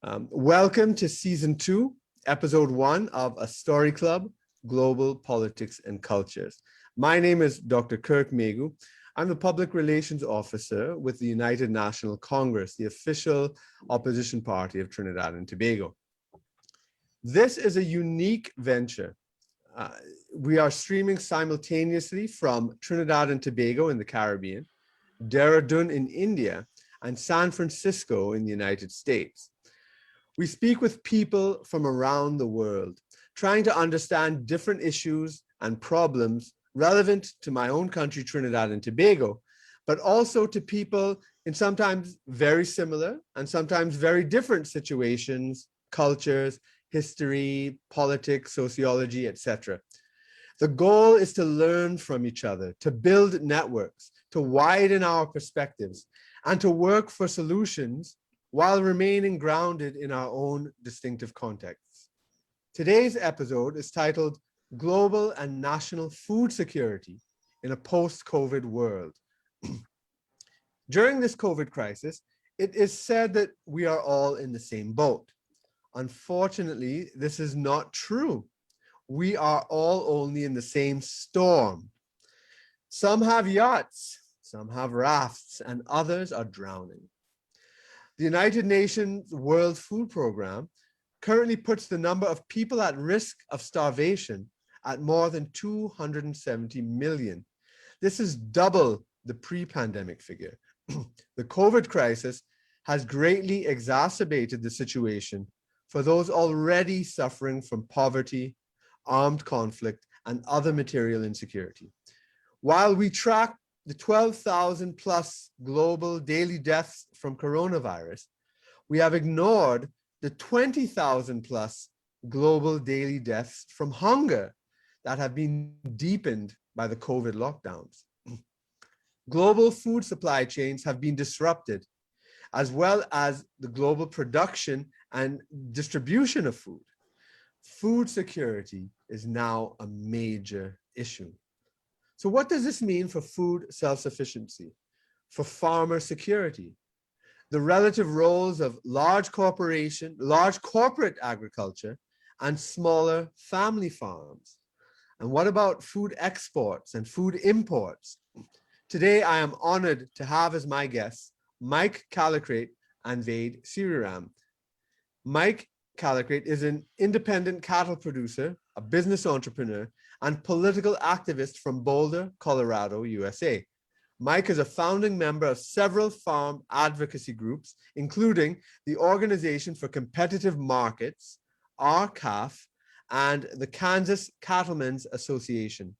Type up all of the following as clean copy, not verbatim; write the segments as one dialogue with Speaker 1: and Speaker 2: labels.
Speaker 1: Welcome to Season 2, Episode 1 of A Story Club, Global Politics and Cultures. My name is Dr. Kirk Megu. I'm the Public Relations Officer with the United National Congress, the official opposition party of Trinidad and Tobago. This is a unique venture. We are streaming simultaneously from Trinidad and Tobago in the Caribbean, Dehra Dun in India, and San Francisco in the United States. We speak with people from around the world, trying to understand different issues and problems relevant to my own country, Trinidad and Tobago, but also to people in sometimes very similar and sometimes very different situations, cultures, history, politics, sociology, etc. The goal is to learn from each other, to build networks, to widen our perspectives, and to work for solutions while remaining grounded in our own distinctive contexts. Today's episode is titled Global and National Food Security in a Post-COVID World. During this COVID crisis, it is said that we are all in the same boat. Unfortunately, this is not true. We are all only in the same storm. Some have yachts, some have rafts, and others are drowning. The United Nations World Food Programme currently puts the number of people at risk of starvation at more than 270 million. This is double the pre-pandemic figure. The COVID crisis has greatly exacerbated the situation for those already suffering from poverty, armed conflict, and other material insecurity. While we track the 12,000 plus global daily deaths from coronavirus, we have ignored the 20,000 plus global daily deaths from hunger that have been deepened by the COVID lockdowns. Global food supply chains have been disrupted, as well as the global production and distribution of food. Food security is now a major issue. So what does this mean for food self-sufficiency, for farmer security, the relative roles of large corporate agriculture and smaller family farms? And what about food exports and food imports? Today, I am honored to have as my guests Mike Callicrate and Seereeram. Mike Callicrate is an independent cattle producer, a business entrepreneur, and political activist from Boulder, Colorado, USA. Mike is a founding member of several farm advocacy groups, including the Organization for Competitive Markets, RCAF, and the Kansas Cattlemen's Association.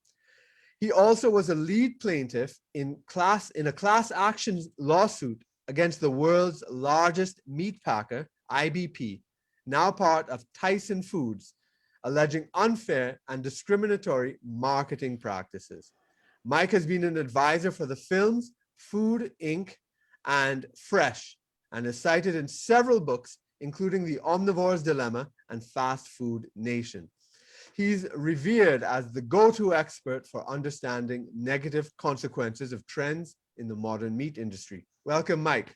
Speaker 1: He also was a lead plaintiff in a class action lawsuit against the world's largest meat packer, IBP, now part of Tyson Foods, alleging unfair and discriminatory marketing practices. Mike has been an advisor for the films Food, Inc. and Fresh, and is cited in several books, including The Omnivore's Dilemma and Fast Food Nation. He's revered as the go-to expert for understanding negative consequences of trends in the modern meat industry. Welcome, Mike.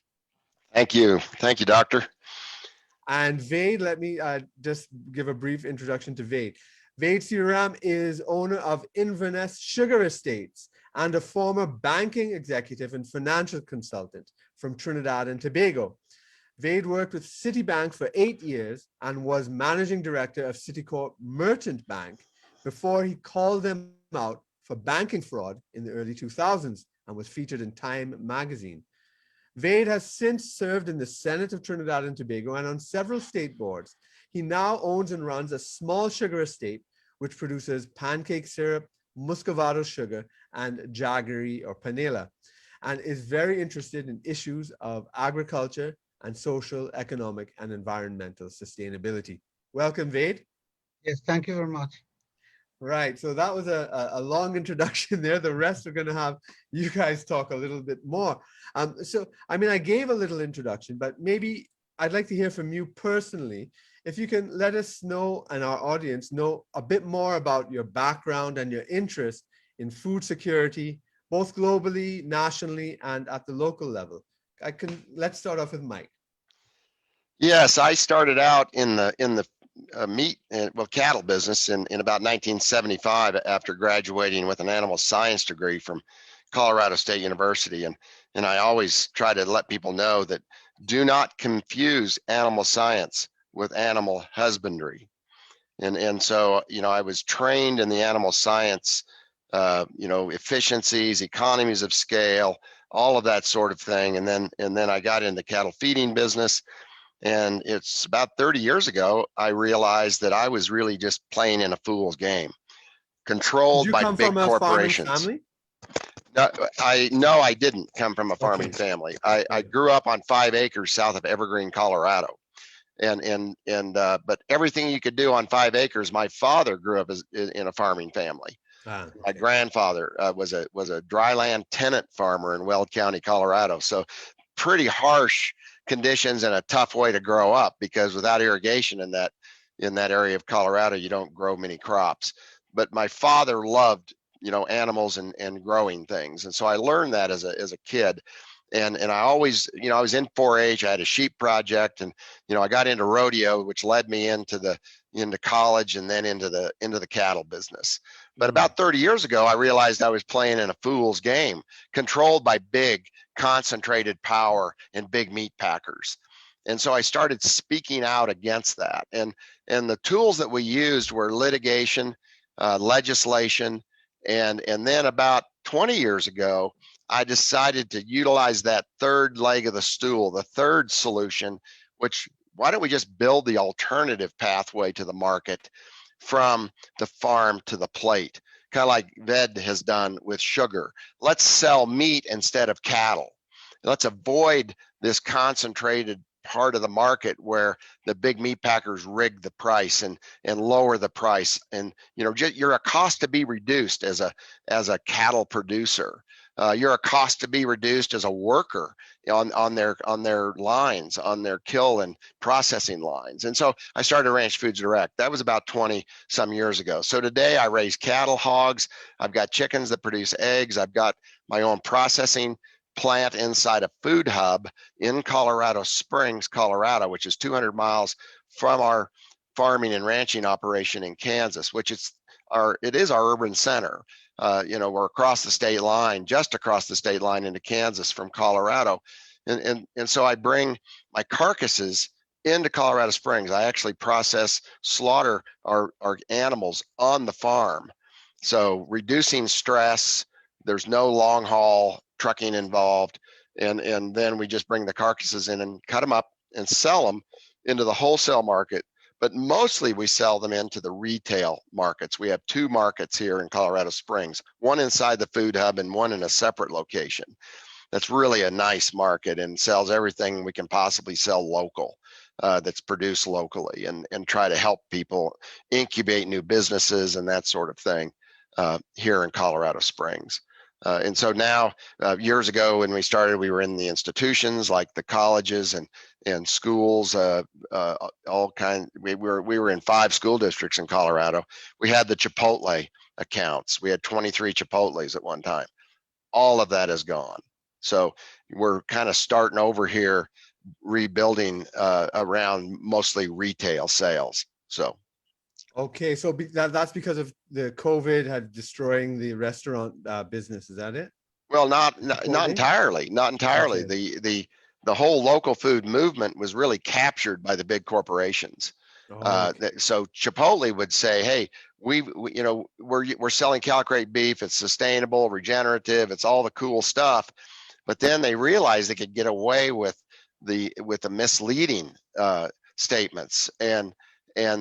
Speaker 2: Thank you. Thank you, Doctor.
Speaker 1: And Vade, let me just give a brief introduction to Vade. Seereeram is owner of Inverness Sugar Estates and a former banking executive and financial consultant from Trinidad and Tobago. Vade worked with Citibank for 8 years and was managing director of Citicorp Merchant Bank before he called them out for banking fraud in the early 2000s and was featured in Time magazine. Vade has since served in the Senate of Trinidad and Tobago and on several state boards. He now owns and runs a small sugar estate which produces pancake syrup, muscovado sugar, and jaggery or panela, and is very interested in issues of agriculture and social, economic, and environmental sustainability. Welcome, Vade.
Speaker 3: Yes, thank you very much.
Speaker 1: Right, so that was a long introduction there. The rest are going to have you guys talk a little bit more. I gave a little introduction, but maybe I'd like to hear from you personally. If you can let us know and our audience know a bit more about your background and your interest in food security, both globally, nationally, and at the local level. Let's start off with Mike.
Speaker 2: Yes, I started out in the meat and cattle business in about 1975 after graduating with an animal science degree from Colorado State University, and I always try to let people know that do not confuse animal science with animal husbandry. And so, I was trained in the animal science, efficiencies, economies of scale, all of that sort of thing. And then I got into cattle feeding business. And it's about 30 years ago, I realized that I was really just playing in a fool's game,
Speaker 1: Did
Speaker 2: controlled
Speaker 1: you
Speaker 2: by
Speaker 1: come
Speaker 2: big
Speaker 1: from a farming
Speaker 2: corporations.
Speaker 1: family?
Speaker 2: No, I didn't come from a farming
Speaker 1: Okay.
Speaker 2: family. I grew up on 5 acres south of Evergreen, Colorado. But everything you could do on 5 acres, my father grew up in a farming family. My
Speaker 1: Okay.
Speaker 2: grandfather was a dryland tenant farmer in Weld County, Colorado. So pretty harsh conditions and a tough way to grow up, because without irrigation in that area of Colorado, you don't grow many crops. But my father loved animals and growing things, and so I learned that as a kid. And I always, I was in 4-H. I had a sheep project, and I got into rodeo, which led me into college and then into the cattle business. But about 30 years ago, I realized I was playing in a fool's game, controlled by big, concentrated power and big meat packers. And so I started speaking out against that. And the tools that we used were litigation, legislation, and then about 20 years ago, I decided to utilize that third leg of the stool, the third solution, which why don't we just build the alternative pathway to the market from the farm to the plate, kind of like Ved has done with sugar. Let's sell meat instead of cattle. Let's avoid this concentrated part of the market where the big meat packers rig the price and lower the price. And you're a cost to be reduced as a cattle producer. You're a cost to be reduced as a worker on their lines, on their kill and processing lines. And so I started Ranch Foods Direct. That was about 20 some years ago. So today I raise cattle, hogs. I've got chickens that produce eggs. I've got my own processing plant inside a food hub in Colorado Springs, Colorado, which is 200 miles from our farming and ranching operation in Kansas, which it is our urban center. We're across the state line, just across the state line into Kansas from Colorado. And so I bring my carcasses into Colorado Springs. I actually slaughter our animals on the farm. So reducing stress, there's no long haul trucking involved. And then we just bring the carcasses in and cut them up and sell them into the wholesale market. But mostly we sell them into the retail markets. We have 2 markets here in Colorado Springs, one inside the food hub and one in a separate location. That's really a nice market and sells everything we can possibly sell local, that's produced locally, and try to help people incubate new businesses and that sort of thing here in Colorado Springs. And so now, years ago when we started, we were in the institutions like the colleges and schools, all kind. We were in 5 school districts in Colorado. We had the Chipotle accounts. We had 23 Chipotles at one time. All of that is gone. So we're kind of starting over here, rebuilding around mostly retail sales. So.
Speaker 1: Okay, so that's because of the COVID had destroying the restaurant business. Is that it?
Speaker 2: Well, not entirely. Not entirely.
Speaker 1: Okay.
Speaker 2: The whole local food movement was really captured by the big corporations.
Speaker 1: Okay.
Speaker 2: So Chipotle would say, "Hey, we're selling Callicrate beef. It's sustainable, regenerative. It's all the cool stuff." But then they realized they could get away with the misleading statements and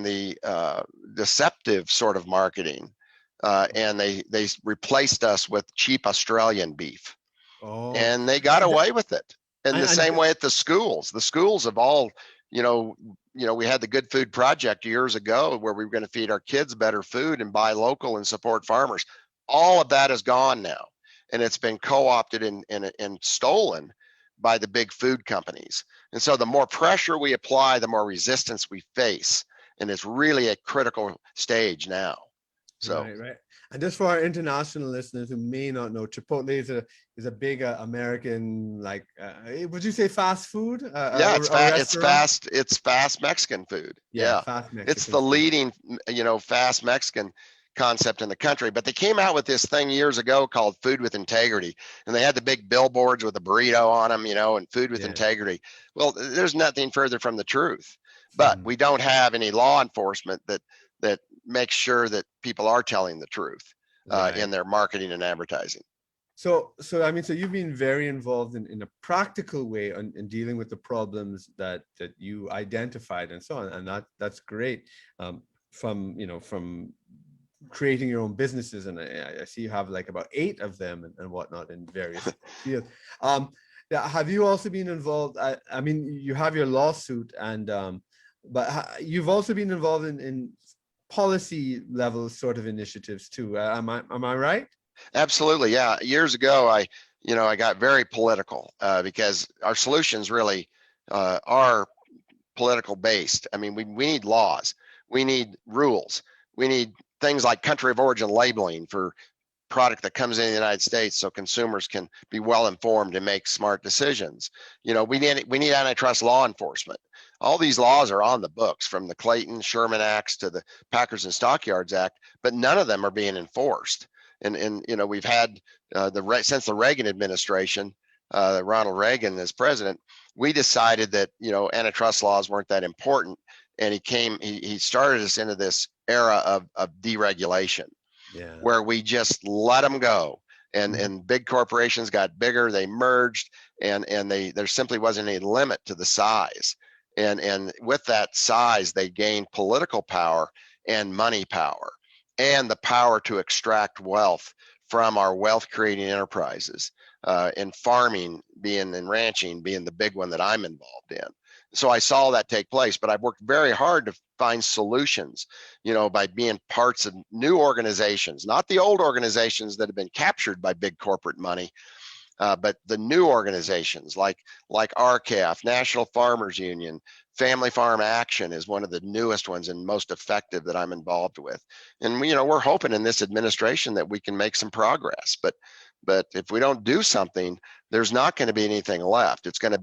Speaker 2: the deceptive sort of marketing, and they replaced us with cheap Australian beef,
Speaker 1: Oh,
Speaker 2: and they got away with it. And the
Speaker 1: and
Speaker 2: same way at the schools have all, we had the Good Food Project years ago where we were going to feed our kids better food and buy local and support farmers. All of that is gone now, and it's been co-opted and stolen by the big food companies. And so the more pressure we apply, the more resistance we face. And it's really a critical stage now. So
Speaker 1: Right. And just for our international listeners who may not know, Chipotle is a big American, like, would you say fast food?
Speaker 2: yeah,
Speaker 1: A restaurant?
Speaker 2: it's fast Mexican food.
Speaker 1: Yeah,
Speaker 2: Yeah.
Speaker 1: fast
Speaker 2: It's
Speaker 1: Mexican
Speaker 2: the
Speaker 1: food.
Speaker 2: leading, fast Mexican concept in the country. But they came out with this thing years ago called Food with Integrity. And they had the big billboards with a burrito on them, and Food with
Speaker 1: Yeah.
Speaker 2: Integrity. Well, there's nothing further from the truth. But
Speaker 1: Mhm.
Speaker 2: we don't have any law enforcement that makes sure that people are telling the truth
Speaker 1: Right.
Speaker 2: in their marketing and advertising.
Speaker 1: So I mean, so you've been very involved in a practical way in dealing with the problems that you identified and so on, and that's great. From creating your own businesses, and I see you have like about 8 of them and whatnot in various fields. Yeah, have you also been involved? I mean, you have your lawsuit, and but you've also been involved in policy level sort of initiatives too. Am I right?
Speaker 2: Absolutely, yeah. Years ago, I got very political because our solutions really are political based. I mean, we need laws, we need rules, we need things like country of origin labeling for product that comes in the United States, so consumers can be well informed and make smart decisions. We need antitrust law enforcement. All these laws are on the books, from the Clayton Sherman Acts to the Packers and Stockyards Act, but none of them are being enforced. And we've had since the Reagan administration, Ronald Reagan as president, we decided that antitrust laws weren't that important, and he started us into this era of deregulation,
Speaker 1: Yeah.
Speaker 2: where we just let them go. And big corporations got bigger, they merged, and there simply wasn't any limit to the size. And with that size, they gained political power and money power and the power to extract wealth from our wealth creating enterprises, and farming and ranching being the big one that I'm involved in. So I saw that take place, but I've worked very hard to find solutions, by being parts of new organizations, not the old organizations that have been captured by big corporate money, but the new organizations like RCAF, National Farmers Union, Family Farm Action is one of the newest ones and most effective that I'm involved with. And we're hoping in this administration that we can make some progress. But if we don't do something, there's not going to be anything left. It's going to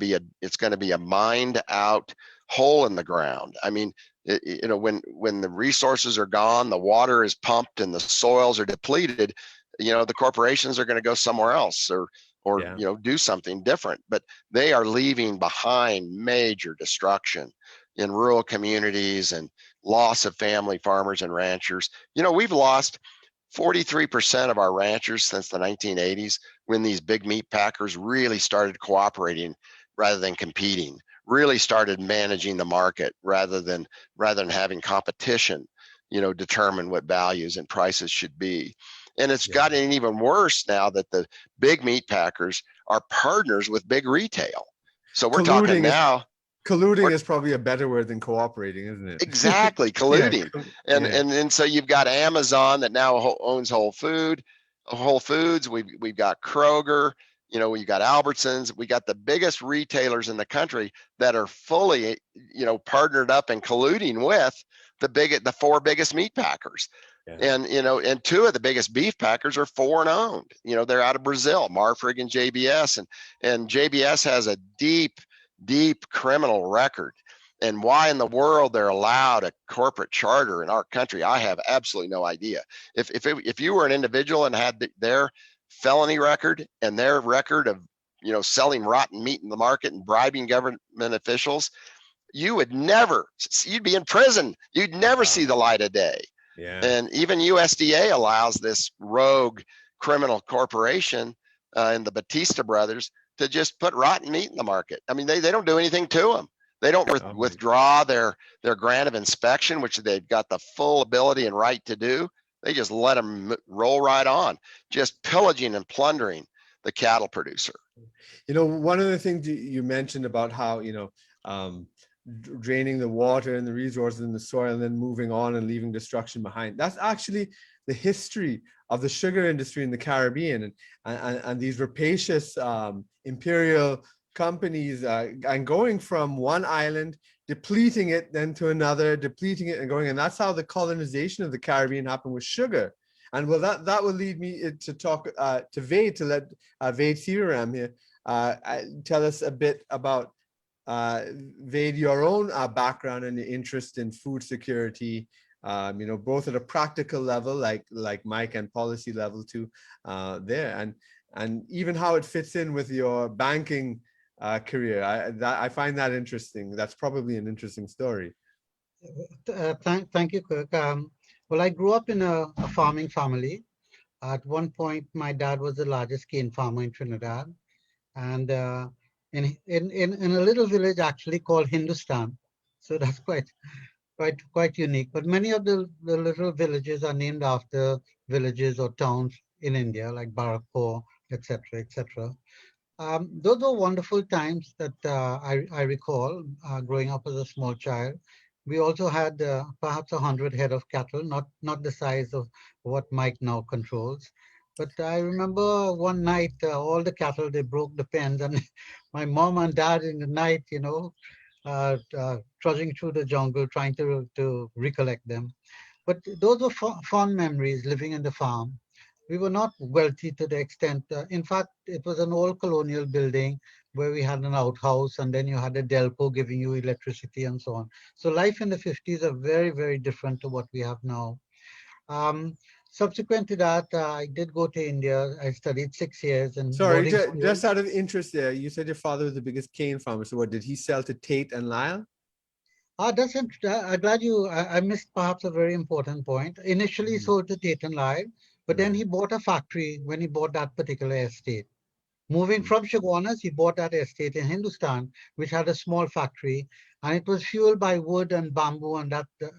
Speaker 2: be a mined out hole in the ground. I mean, when the resources are gone, the water is pumped, and the soils are depleted, the corporations are going to go somewhere else or
Speaker 1: Yeah.
Speaker 2: do something different. But they are leaving behind major destruction in rural communities and loss of family farmers and ranchers. We've lost 43% of our ranchers since the 1980s, when these big meat packers really started cooperating rather than competing, really started managing the market rather than having competition, determine what values and prices should be. And it's
Speaker 1: Yeah.
Speaker 2: gotten even worse now that the big meat packers are partners with big retail. So we're talking
Speaker 1: Colluding is
Speaker 2: now.
Speaker 1: colluding is probably a better word than cooperating, isn't it?
Speaker 2: Exactly,
Speaker 1: Yeah.
Speaker 2: colluding. And
Speaker 1: Yeah.
Speaker 2: and so you've got Amazon that now owns Whole Foods. We've got Kroger, we've got Albertsons. We got the biggest retailers in the country that are fully, partnered up and colluding with the 4 biggest meat packers.
Speaker 1: Yeah.
Speaker 2: And 2 of the biggest beef packers are foreign owned. They're out of Brazil, Marfrig and JBS, and JBS has a deep criminal record. And why in the world they're allowed a corporate charter in our country, I have absolutely no idea. If you were an individual and had their felony record and their record of selling rotten meat in the market and bribing government officials, you'd be in prison. You'd never see the light of day.
Speaker 1: Yeah.
Speaker 2: And even USDA allows this rogue criminal corporation and the Batista brothers to just put rotten meat in the market. I mean, they don't do anything to them. They don't withdraw their grant of inspection, which they've got the full ability and right to do. They just let them roll right on, just pillaging and plundering the cattle producer.
Speaker 1: One of the things you mentioned about how, draining the water and the resources in the soil and then moving on and leaving destruction behind. That's actually the history of the sugar industry in the Caribbean, and these rapacious imperial companies and going from one island depleting it, then to another, depleting it and going. And that's how the colonization of the Caribbean happened with sugar. And well, that will lead me to talk to Vade, to let Vade Seereeram here tell us a bit about Vade, your own background and your interest in food security, both at a practical level, like Mike, and policy level too, there, and even how it fits in with your banking career. I find that interesting. That's probably an interesting story.
Speaker 3: Thank you, Kirk. Well, I grew up in a farming family. At one point, my dad was the largest cane farmer in Trinidad, and in a little village actually called Hindustan. So that's quite unique. But many of the little villages are named after villages or towns in India, like Barakpur, etc., etc. Those were wonderful times that I recall growing up as a small child. We also had perhaps 100 head of cattle, not the size of what Mike now controls. But I remember one night, all the cattle, they broke the pens, and my mom and dad in the night, trudging through the jungle, trying to recollect them. But those were fond memories living in the farm. We were not wealthy to the extent, in fact, it was an old colonial building where we had an outhouse, and then you had a Delco giving you electricity and so on. So life in the 50s are very, very different to what we have now. Um, Subsequent to that, I did go to India. I studied 6 years in
Speaker 1: Sorry,
Speaker 3: boarding school.
Speaker 1: just out of interest there, you said your father was the biggest cane farmer. So what did he sell to Tate and Lyle?
Speaker 3: That's I'm glad I missed perhaps a very important point. Initially, he
Speaker 1: Mhm.
Speaker 3: sold to Tate and Lyle, but then
Speaker 1: Right.
Speaker 3: he bought a factory when he bought that particular estate. Moving
Speaker 1: Mhm.
Speaker 3: from Chaguanas, he bought that estate in Hindustan, which had a small factory, and it was fueled by wood and bamboo, and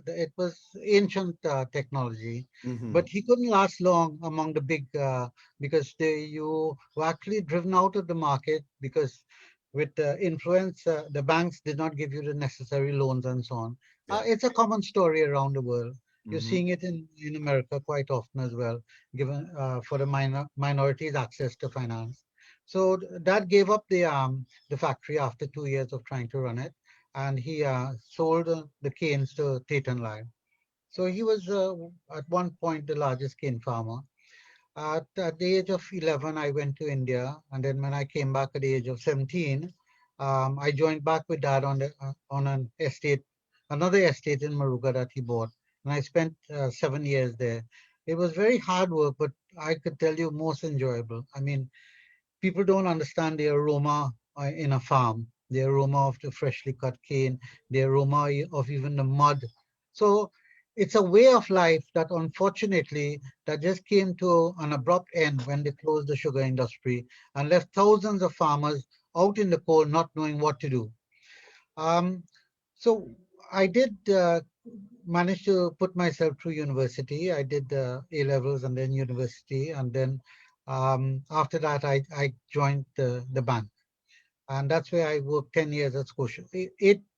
Speaker 3: it was ancient technology.
Speaker 1: Mhm.
Speaker 3: But he couldn't last long among the big because you were actually driven out of the market because with influence, the banks did not give you the necessary loans and so on.
Speaker 1: Yeah.
Speaker 3: It's a common story around the world. You're
Speaker 1: Mhm.
Speaker 3: seeing it in America quite often as well, given for the minorities access to finance. So Dad gave up the factory after 2 years of trying to run it, and he sold the canes to Tate and Lyle. So he was at one point the largest cane farmer. At the age of 11, I went to India, and then when I came back at the age of 17, I joined back with Dad on an estate, another estate in Maruga that he bought, and I spent 7 years there. It was very hard work, but I could tell you most enjoyable. I mean, people don't understand the aroma in a farm, the aroma of the freshly cut cane, the aroma of even the mud. So it's a way of life that unfortunately that just came to an abrupt end when they closed the sugar industry and left thousands of farmers out in the cold not knowing what to do. Um, so I did manage to put myself through university. I did A levels and then university, and then after that I joined the bank, and that's where I worked 10 years at Scotia,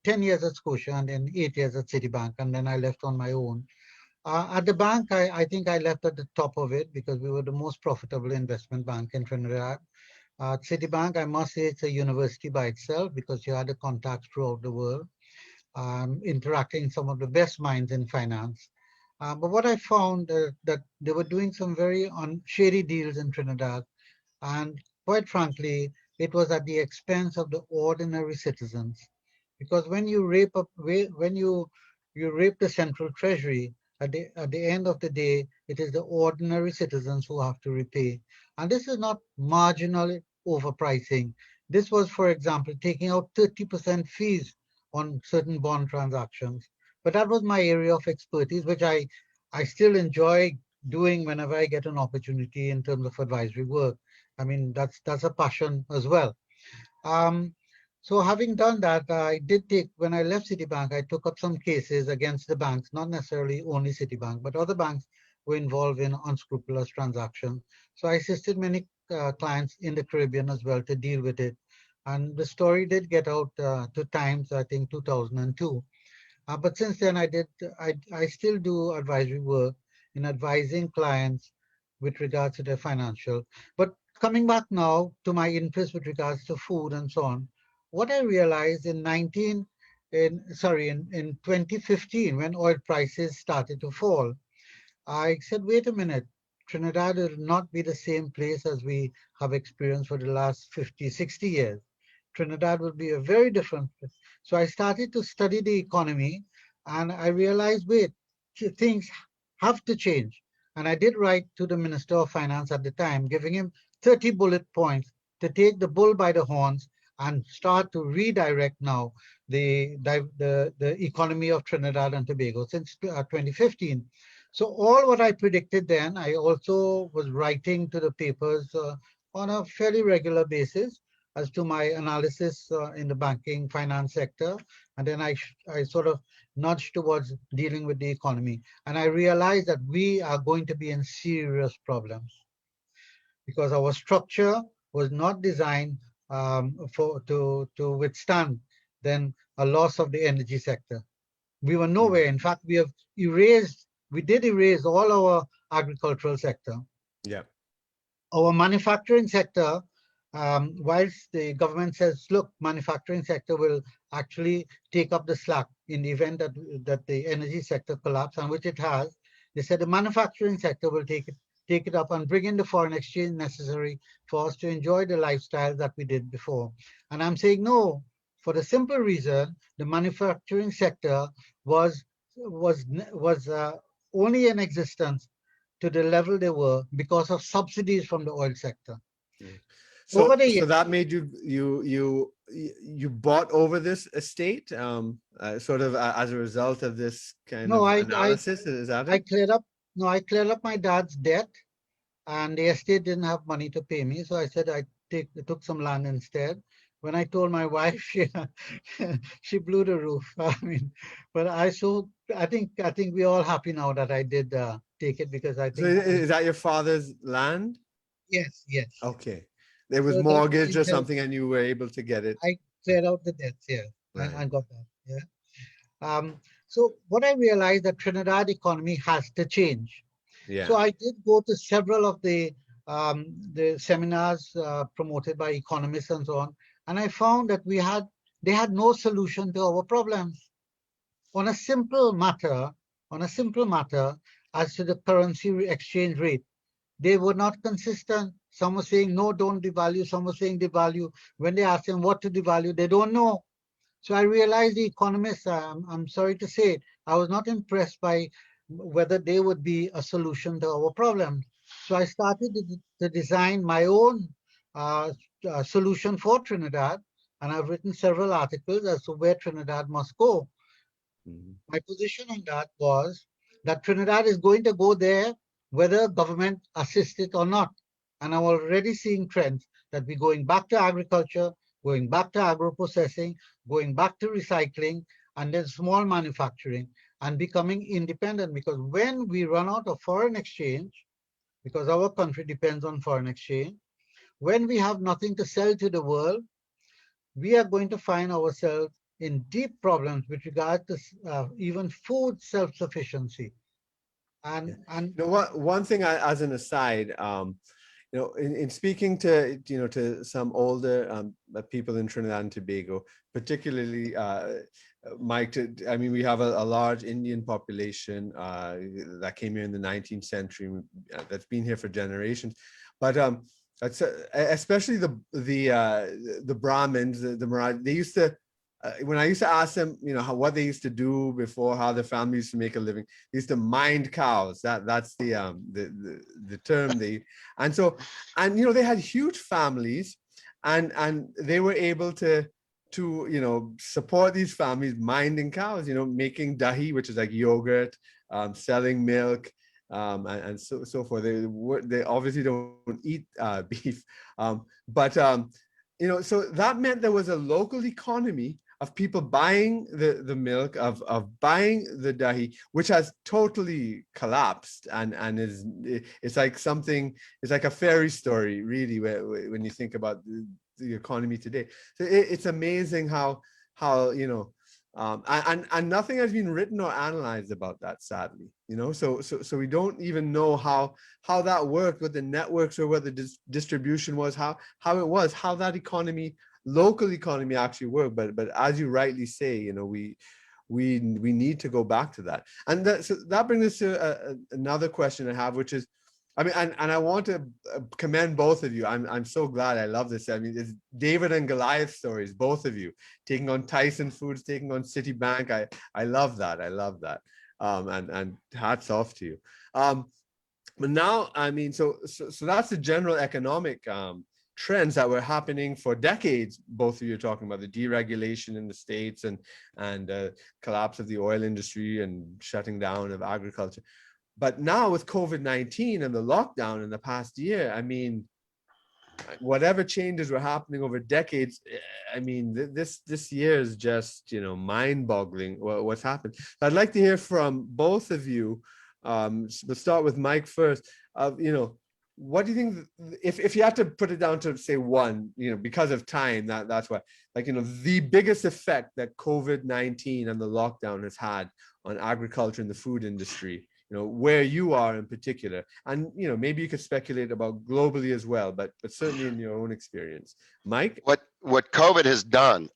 Speaker 3: 10 years at Scotia, and then 8 years at Citibank, and then I left on my own. At the bank, I think I left at the top of it because we were the most profitable investment bank in Trinidad. At Citibank, I must say it's a university by itself because you had the contacts throughout the world, interacting some of the best minds in finance. But what I found that they were doing some very shady deals in Trinidad, and quite frankly, it was at the expense of the ordinary citizens. Because when you when you rape the central treasury, at the end of the day, it is the ordinary citizens who have to repay. And this is not marginal overpricing. This was, for example, taking out 30% fees on certain bond transactions. But that was my area of expertise, which I still enjoy doing whenever I get an opportunity in terms of advisory work. I mean, that's a passion as well. Um, so having done that, I did take, when I left Citibank, I took up some cases against the banks, not necessarily only Citibank, but other banks were involved in unscrupulous transactions. So I assisted many clients in the Caribbean as well to deal with it. And the story did get out to Times, I think 2002. But since then, I still do advisory work in advising clients with regards to their financial. But coming back now to my interest with regards to food and so on, what I realized in in 2015, when oil prices started to fall, I said, wait a minute, Trinidad will not be the same place as we have experienced for the last 50, 60 years. Trinidad will be a very different place. So I started to study the economy and I realized, wait, things have to change. And I did write to the Minister of Finance at the time, giving him 30 bullet points to take the bull by the horns and start to redirect now the economy of Trinidad and Tobago since 2015. So all what I predicted then, I also was writing to the papers on a fairly regular basis as to my analysis in the banking finance sector. And then I sort of nudged towards dealing with the economy. And I realized that we are going to be in serious problems because our structure was not designed to withstand then a loss of the energy sector. We were nowhere. In fact, we did erase all our agricultural sector.
Speaker 1: Yeah.
Speaker 3: Our manufacturing sector, whilst the government says, look, manufacturing sector will actually take up the slack in the event that the energy sector collapse, and which it has, they said the manufacturing sector will take it up and bring in the foreign exchange necessary for us to enjoy the lifestyle that we did before. And I'm saying no, for the simple reason the manufacturing sector was only in existence to the level they were because of subsidies from the oil sector.
Speaker 1: Mm.
Speaker 3: Over the
Speaker 1: So
Speaker 3: years,
Speaker 1: that made you bought over this estate, sort of as a result of this kind
Speaker 3: no,
Speaker 1: of
Speaker 3: I, I,
Speaker 1: analysis. Is that
Speaker 3: I
Speaker 1: it?
Speaker 3: cleared up, no, I cleared up my dad's debt and the estate didn't have money to pay me. So I said I took some land instead. When I told my wife, she blew the roof. I mean, but I think we're all happy now that I did take it because I
Speaker 1: So
Speaker 3: think
Speaker 1: is that your father's land?
Speaker 3: yes, yes.
Speaker 1: Okay. It was
Speaker 3: So that
Speaker 1: mortgaged
Speaker 3: I
Speaker 1: or
Speaker 3: cleared,
Speaker 1: something, and you were able to get it.
Speaker 3: I cleared out the debts. Yeah,
Speaker 1: Right.
Speaker 3: I got that. Yeah. So what I realized that Trinidad economy has to change. So
Speaker 1: Yeah.
Speaker 3: I did go to several of the seminars promoted by economists and so on, and I found that they had no solution to our problems on a simple matter, on a simple matter as to the currency exchange rate. They were not consistent. Some were saying no, don't devalue. Some were saying devalue. When they ask them what to devalue, they don't know. So I realized the economists, I'm sorry to say, I was not impressed by whether they would be a solution to our problem. So I started to design my own uh, solution for Trinidad, and I've written several articles as to where Trinidad must go.
Speaker 1: Mhm.
Speaker 3: My position on that was that Trinidad is going to go there whether government assists it or not. And I'm already seeing trends that we're going back to agriculture, going back to agro-processing, going back to recycling, and then small manufacturing, and becoming independent. Because when we run out of foreign exchange, because our country depends on foreign exchange, when we have nothing to sell to the world, we are going to find ourselves in deep problems with regard to even food self-sufficiency.
Speaker 1: Yeah.
Speaker 3: And
Speaker 1: You know what? One thing, as an aside, in speaking to to some older people in Trinidad and Tobago, particularly Mike, I mean, we have a large Indian population that came here in the 19th century that's been here for generations, but that's especially the Brahmins, the Maraj, they used to. When I used to ask them, what they used to do before, how their family used to make a living, they used to mind cows. That's the term they. And so, and they had huge families, and they were able to support these families minding cows, making dahi, which is like yogurt, selling milk, and so forth. They obviously don't eat beef, but so that meant there was a local economy of people buying the milk, of buying the dahi, which has totally collapsed, and it's like something, it's like a fairy story really, when you think about the economy today. So it's amazing how and nothing has been written or analyzed about that, sadly. So we don't even know how that worked, what the networks or what the distribution was, how it was, how that economy local economy actually work. But as you rightly say, we need to go back to that. And so that brings us to another question I have, which is, I mean, and I want to commend both of you. I'm so glad. I love this. I mean, it's David and Goliath stories, both of you taking on Tyson Foods, taking on Citibank. I love that. I love that. And hats off to you. But now, I mean, so that's the general economic trends that were happening for decades. Both of you are talking about the deregulation in the States and collapse of the oil industry and shutting down of agriculture. But now with COVID-19 and the lockdown in the past year, I mean, whatever changes were happening over decades, I mean, this year is just, mind-boggling what's happened. I'd like to hear from both of you. We'll start with Mike first. What do you think, if you had to put it down to say one, because of time, that's what, the biggest effect that COVID-19 and the lockdown has had on agriculture and the food industry, where you are in particular, and maybe you could speculate about globally as well, but certainly in your own experience. Mike?
Speaker 2: What COVID has done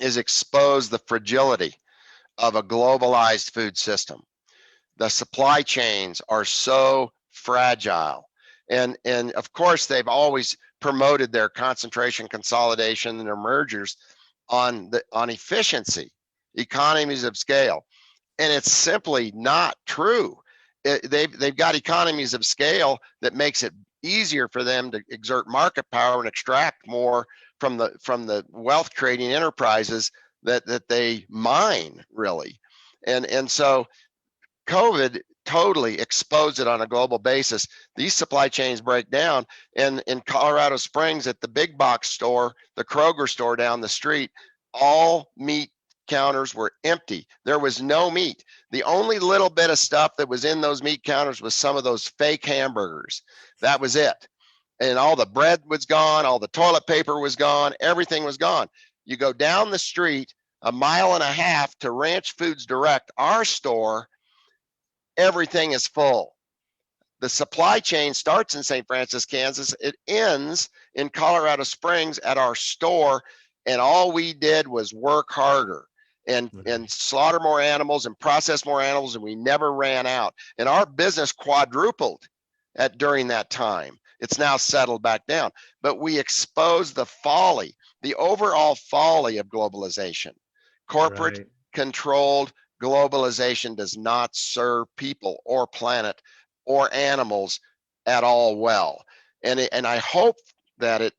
Speaker 2: is expose the fragility of a globalized food system. The supply chains are so fragile. And of course, they've always promoted their concentration, consolidation, and their mergers on efficiency, economies of scale. And it's simply not true. They've got economies of scale that makes it easier for them to exert market power and extract more from the wealth creating enterprises that they mine, really. And so COVID totally exposed it on a global basis. These supply chains break down. And in Colorado Springs, at the big box store, the Kroger store down the street, all meat counters were empty. There was no meat. The only little bit of stuff that was in those meat counters was some of those fake hamburgers. That was it. And all the bread was gone, all the toilet paper was gone, everything was gone. You go down the street a mile and a half to Ranch Foods Direct, our store, everything is full. The supply chain starts in St. Francis, Kansas. It ends in Colorado Springs at our store. And all we did was work harder and slaughter more animals and process more animals. And we never ran out. And our business quadrupled during that time. It's now settled back down. But we exposed the folly, the overall folly of globalization. Corporate controlled globalization does not serve people or planet or animals at all well. And I hope that it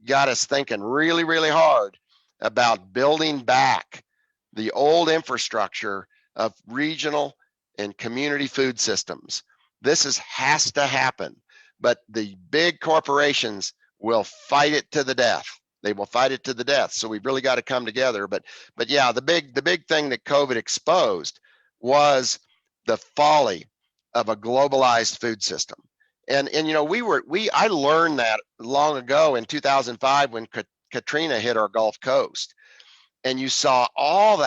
Speaker 2: got us thinking really, really hard about building back the old infrastructure of regional and community food systems. This has to happen, but the big corporations will fight it to the death. They will fight it to the death. So we've really got to come together. But yeah, the big thing that COVID exposed was the folly of a globalized food system. And I learned that long ago in 2005 when Katrina hit our Gulf Coast. And you saw all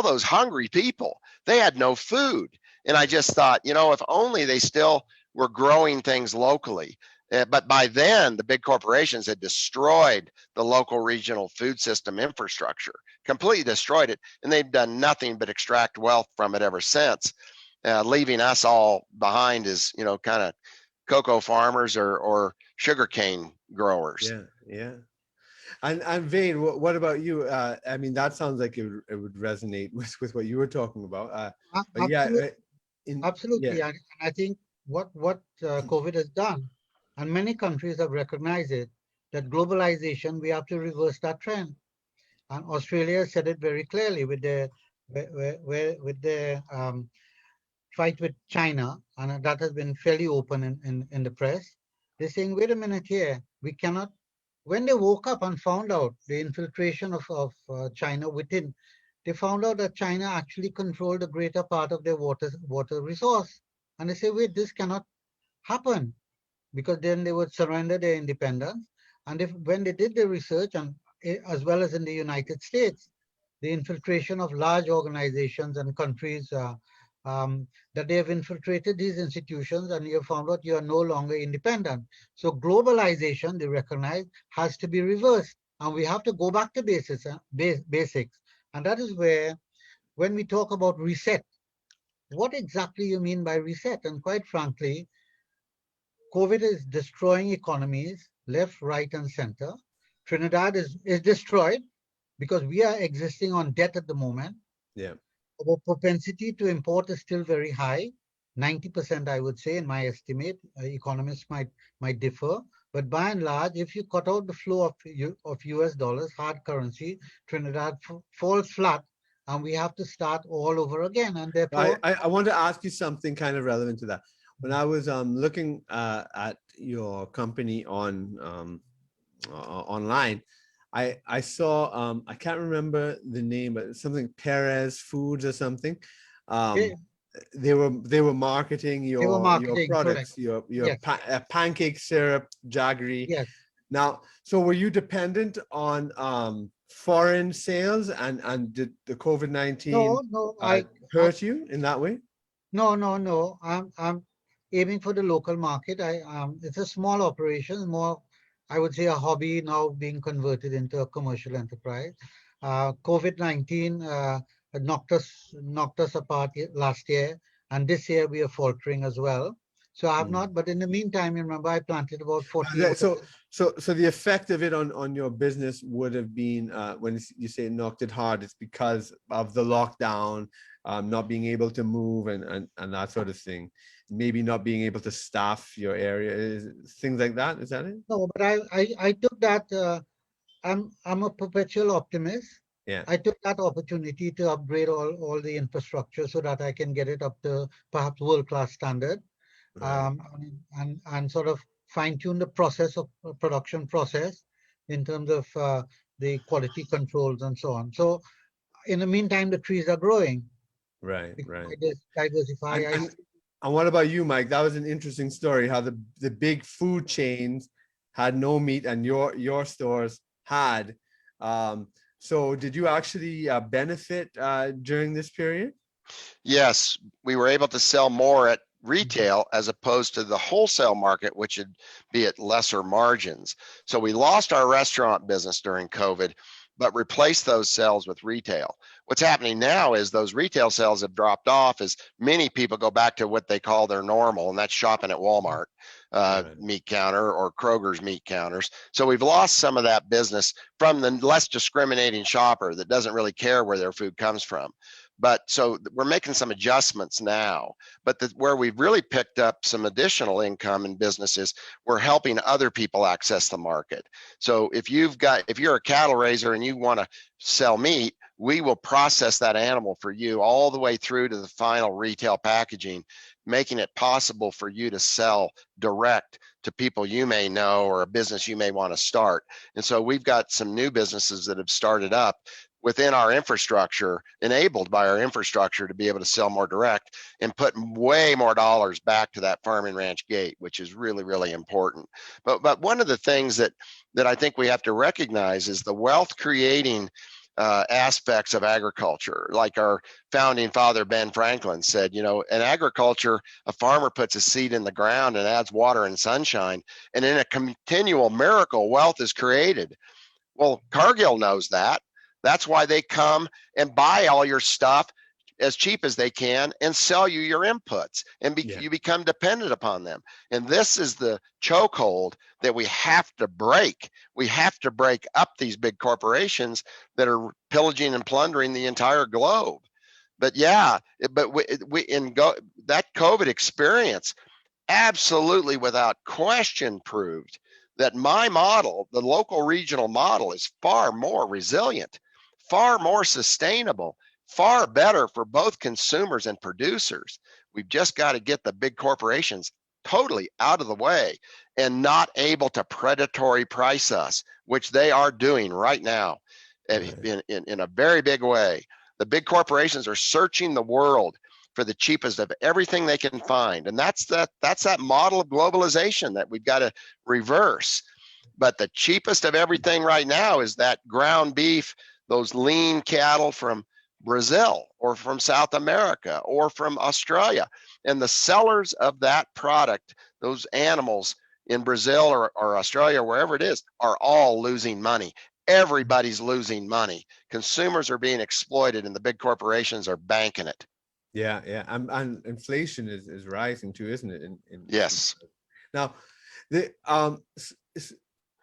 Speaker 2: those hungry people. They had no food. And I just thought, if only they still were growing things locally. But by then, the big corporations had destroyed the local regional food system infrastructure, completely destroyed it. And they've done nothing but extract wealth from it ever since, leaving us all behind as, kind of cocoa farmers or sugarcane growers.
Speaker 1: Yeah. And Vane, what about you? I mean, that sounds like it would resonate with what you were talking about.
Speaker 3: Absolutely. Absolutely. And I think what COVID has done, and many countries have recognized it, that globalization, we have to reverse that trend. And Australia said it very clearly with their fight with China, and that has been fairly open in the press. They're saying, wait a minute here, we cannot. When they woke up and found out the infiltration of China within, they found out that China actually controlled a greater part of their water resource. And they say, wait, this cannot happen, because then they would surrender their independence. And when they did the research, and as well as in the United States, the infiltration of large organizations and countries that they have infiltrated these institutions, and you have found out you are no longer independent. So globalization, they recognize, has to be reversed. and we have to go back to basics. And that is where, when we talk about reset, what exactly you mean by reset? And quite frankly, COVID is destroying economies left, right, and center. Trinidad is destroyed because we are existing on debt at the moment.
Speaker 1: Yeah.
Speaker 3: Our propensity to import is still very high, 90%, I would say, in my estimate. Economists might differ, but by and large, if you cut out the flow of US dollars, hard currency, Trinidad falls flat, and we have to start all over again. And therefore,
Speaker 1: I want to ask you something kind of relevant to that. When I was looking at your company on online, I saw I can't remember the name, but something Perez Foods or something.
Speaker 3: yeah,
Speaker 1: They were marketing
Speaker 3: they were
Speaker 1: your
Speaker 3: marketing, correct.
Speaker 1: products,
Speaker 3: Yes,
Speaker 1: pancake syrup, jaggery.
Speaker 3: yes.
Speaker 1: Now, so were you dependent on foreign sales, and did the COVID-19
Speaker 3: No, no,
Speaker 1: hurt you in that way?
Speaker 3: no. I'm aiming for the local market. It's a small operation, more, I would say, a hobby now being converted into a commercial enterprise. COVID-19 had knocked us apart last year, and this year we are faltering as well. So I have
Speaker 1: Mm.
Speaker 3: not, but in the meantime, remember, I planted about 40
Speaker 1: So,
Speaker 3: acres.
Speaker 1: so the effect of it on your business would have been when you say it knocked it hard, it's because of the lockdown, not being able to move and that sort of thing. Maybe not being able to staff your area, things like that. Is that it?
Speaker 3: No, but I took that. I'm a perpetual optimist.
Speaker 1: Yeah.
Speaker 3: I took that opportunity to upgrade all the infrastructure so that I can get it up to perhaps world-class standard,
Speaker 1: Right.
Speaker 3: and sort of fine-tune the process of production process in terms of the quality controls and so on. So in the meantime, the trees are growing
Speaker 1: Right.
Speaker 3: because
Speaker 1: Right.
Speaker 3: I diversify.
Speaker 1: And and and what about you, Mike? That was an interesting story. How the big food chains had no meat, and your stores had. Um, so did you actually benefit during this period?
Speaker 2: Yes, we were able to sell more at retail as opposed to the wholesale market, which would be at lesser margins. So we lost our restaurant business during COVID, but replaced those sales with retail. What's happening now is those retail sales have dropped off as many people go back to what they call their normal, and that's shopping at Walmart
Speaker 1: Right.
Speaker 2: meat counter or Kroger's meat counters. So we've lost some of that business from the less discriminating shopper that doesn't really care where their food comes from. But so we're making some adjustments now. But where we've really picked up some additional income in businesses, we're helping other people access the market. So if you're a cattle raiser and you want to sell meat, we will process that animal for you all the way through to the final retail packaging, making it possible for you to sell direct to people you may know or a business you may want to start. And so we've got some new businesses that have started up within our infrastructure, enabled by our infrastructure to be able to sell more direct and put way more dollars back to that farm and ranch gate, which is really, really important. But one of the things that I think we have to recognize is the wealth creating aspects of agriculture. Like our founding father, Ben Franklin, said, in agriculture, a farmer puts a seed in the ground and adds water and sunshine, and in a continual miracle, wealth is created. Well, Cargill knows that. That's why they come and buy all your stuff as cheap as they can and sell you your inputs, and you become dependent upon them. And this is the chokehold that we have to break. We have to break up these big corporations that are pillaging and plundering the entire globe. But yeah, that COVID experience absolutely without question proved that my model, the local regional model, is far more resilient, far more sustainable, far better for both consumers and producers. We've just got to get the big corporations totally out of the way and not able to predatory price us, which they are doing right now in a very big way. The big corporations are searching the world for the cheapest of everything they can find. And that's that model of globalization that we've got to reverse. But the cheapest of everything right now is that ground beef, those lean cattle from Brazil or from South America or from Australia. And the sellers of that product, those animals in Brazil or Australia, wherever it is, are all losing money. everybody's losing money. Consumers are being exploited and the big corporations are banking it.
Speaker 1: Yeah, yeah. And inflation is rising too, isn't it?
Speaker 2: Yes.
Speaker 1: Now, the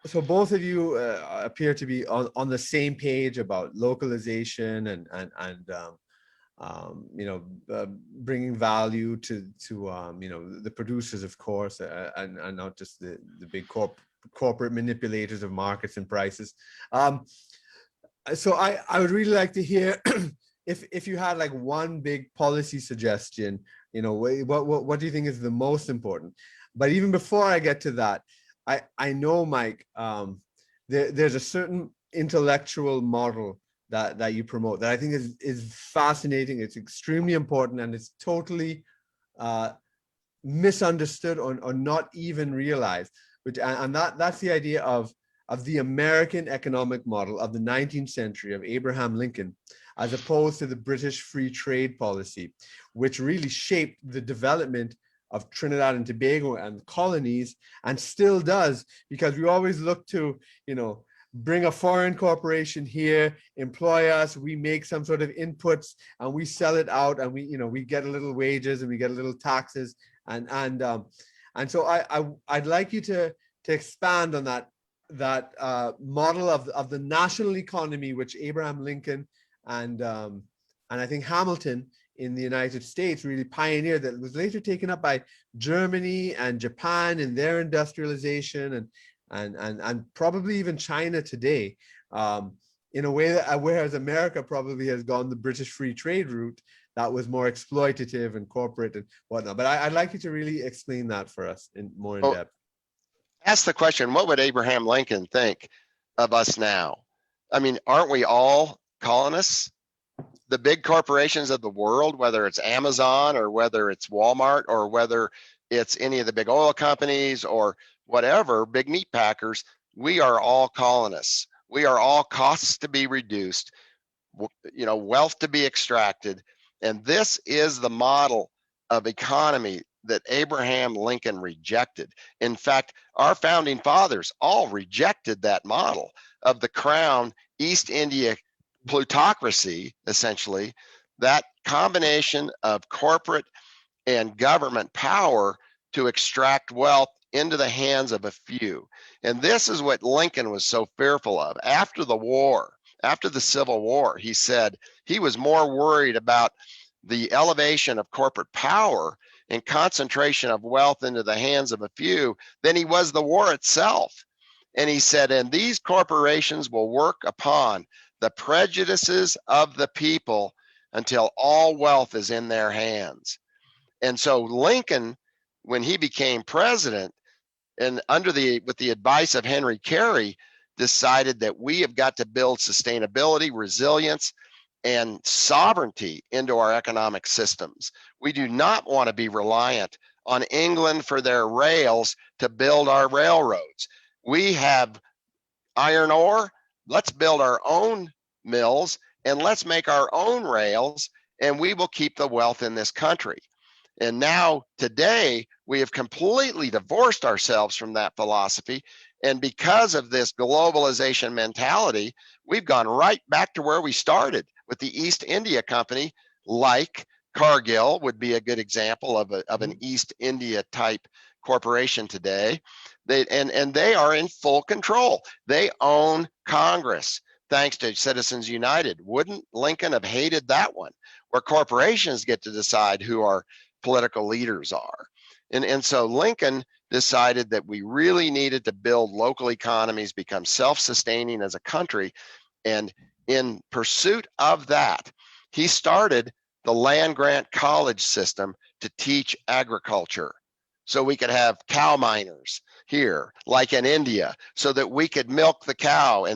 Speaker 1: so both of you appear to be on the same page about localization and bringing value to the producers, of course, and not just the big corporate manipulators of markets and prices. So I would really like to hear if you had like one big policy suggestion, what do you think is the most important? But even before I get to that, I know, Mike, there's a certain intellectual model that you promote that I think is fascinating. It's extremely important, and it's totally misunderstood or not even realized. And that's the idea of the American economic model of the 19th century of Abraham Lincoln, as opposed to the British free trade policy, which really shaped the development of Trinidad and Tobago and colonies, and still does, because we always look to, bring a foreign corporation here, employ us, we make some sort of inputs, and we sell it out, and we get a little wages and we get a little taxes, and so I'd like you to expand on that model of the national economy, which Abraham Lincoln and I think Hamilton in the United States really pioneered, that was later taken up by Germany and Japan in their industrialization, and probably even China today, in a way that, whereas America probably has gone the British free trade route that was more exploitative and corporate and whatnot. But I'd like you to really explain that for us more in depth.
Speaker 2: Ask the question, what would Abraham Lincoln think of us now? I mean, aren't we all colonists? The big corporations of the world, whether it's Amazon or whether it's Walmart or whether it's any of the big oil companies or whatever, big meat packers, we are all colonists. We are all costs to be reduced, wealth to be extracted. And this is the model of economy that Abraham Lincoln rejected. In fact, our founding fathers all rejected that model of the crown East India plutocracy, essentially, that combination of corporate and government power to extract wealth into the hands of a few. And this is what Lincoln was so fearful of. After the war, after the Civil War, he said he was more worried about the elevation of corporate power and concentration of wealth into the hands of a few than he was the war itself. And he said, and these corporations will work upon the prejudices of the people until all wealth is in their hands. And so Lincoln, when he became president, and with the advice of Henry Carey, decided that we have got to build sustainability, resilience, and sovereignty into our economic systems. We do not want to be reliant on England for their rails to build our railroads. We have iron ore. Let's build our own mills and let's make our own rails, and we will keep the wealth in this country. And now today, we have completely divorced ourselves from that philosophy. And because of this globalization mentality, we've gone right back to where we started with the East India Company, like Cargill would be a good example of an East India type corporation today. They are in full control. They own Congress, thanks to Citizens United. Wouldn't Lincoln have hated that one, where corporations get to decide who our political leaders are? And so Lincoln decided that we really needed to build local economies, become self-sustaining as a country. And in pursuit of that, he started the land grant college system to teach agriculture. So we could have cow miners here, like in India, so that we could milk the cow.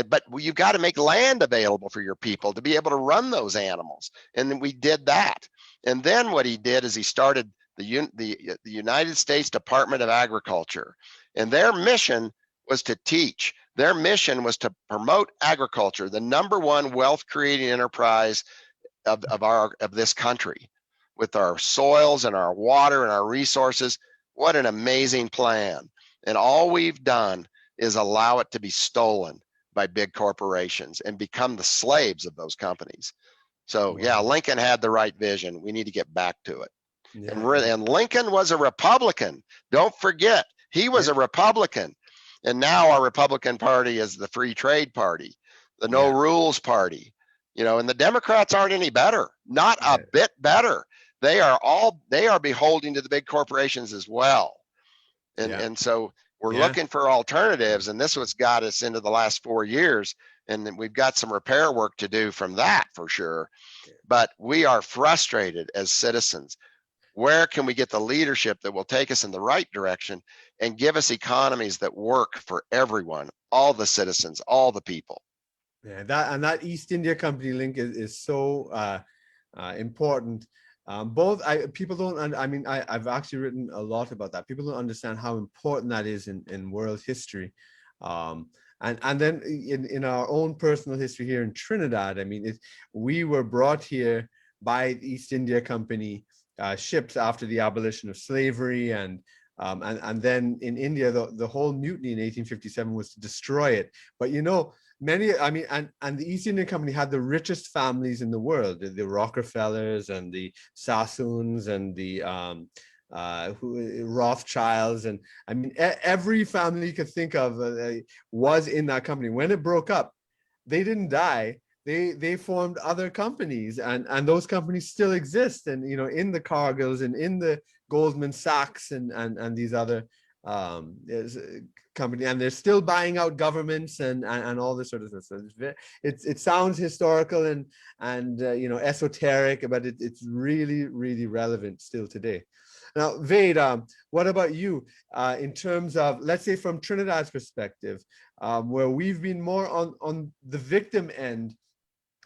Speaker 2: But you've got to make land available for your people to be able to run those animals. And we did that. And then what he did is he started the United States Department of Agriculture. And their mission was to teach. Their mission was to promote agriculture, the #1 wealth creating enterprise of this country, with our soils and our water and our resources. What an amazing plan. And all we've done is allow it to be stolen by big corporations and become the slaves of those companies. So yeah,
Speaker 1: Wow.
Speaker 2: Lincoln had the right vision. We need to get back to it.
Speaker 1: Yeah,
Speaker 2: And Lincoln was a Republican. Don't forget, he was
Speaker 1: yeah,
Speaker 2: a Republican. And now our Republican Party is the Free Trade Party, the No
Speaker 1: yeah,
Speaker 2: Rules Party. You know, and the Democrats aren't any better, not a
Speaker 1: yeah,
Speaker 2: bit better. They are beholden to the big corporations as well.
Speaker 1: yeah,
Speaker 2: And so we're
Speaker 1: yeah.
Speaker 2: looking for alternatives, and this what's got us into the last 4 years. And then we've got some repair work to do from that for sure. But we are frustrated as citizens. Where can we get the leadership that will take us in the right direction and give us economies that work for everyone, all the citizens, all the people?
Speaker 1: Yeah, that East India Company link is so important. Both people don't. I mean, I've actually written a lot about that. People don't understand how important that is in world history, and then in our own personal history here in Trinidad. I mean, we were brought here by the East India Company ships after the abolition of slavery, and then in India, the whole mutiny in 1857 was to destroy it. But you know, and the East India Company had the richest families in the world, the Rockefellers and the Sassoons and the Rothschilds, and I mean every family you could think of was in that company. When it broke up, they didn't die. They formed other companies, and those companies still exist, and you know, in the Cargills and in the Goldman Sachs and these other company, and they're still buying out governments and all this sort of stuff. So it sounds historical and you know, esoteric, but it's really relevant still today. Now, Vade, what about you in terms of, let's say, from Trinidad's perspective, where we've been more on the victim end?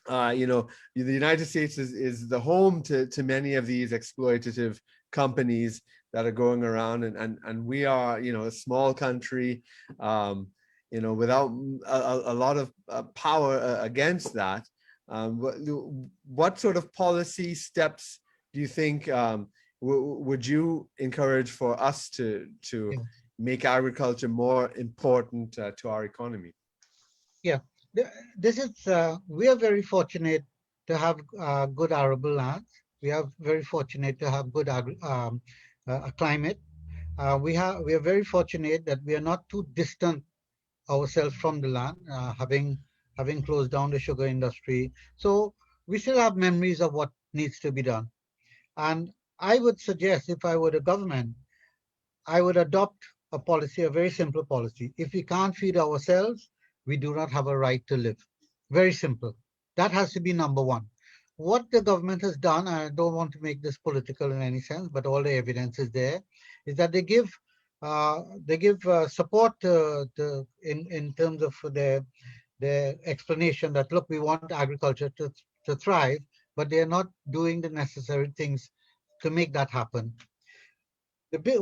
Speaker 1: You know, the United States is the home to many of these exploitative companies that are going around, and we are, you know, a small country, you know, without a lot of power against that. What sort of policy steps do you think would you encourage for us to
Speaker 3: Yeah.
Speaker 1: make agriculture more important to our economy?
Speaker 3: Yeah. This is, we are very fortunate to have good arable lands. We are very fortunate to have good climate. We are very fortunate that we are not too distant ourselves from the land, having closed down the sugar industry. So we still have memories of what needs to be done. And I would suggest, if I were the government, I would adopt a policy, a very simple policy. If we can't feed ourselves, we do not have a right to live. Very simple. That has to be number one. What the government has done, and I don't want to make this political in any sense, but all the evidence is there, is that they give support in terms of their explanation that, look, we want agriculture to thrive, but they are not doing the necessary things to make that happen.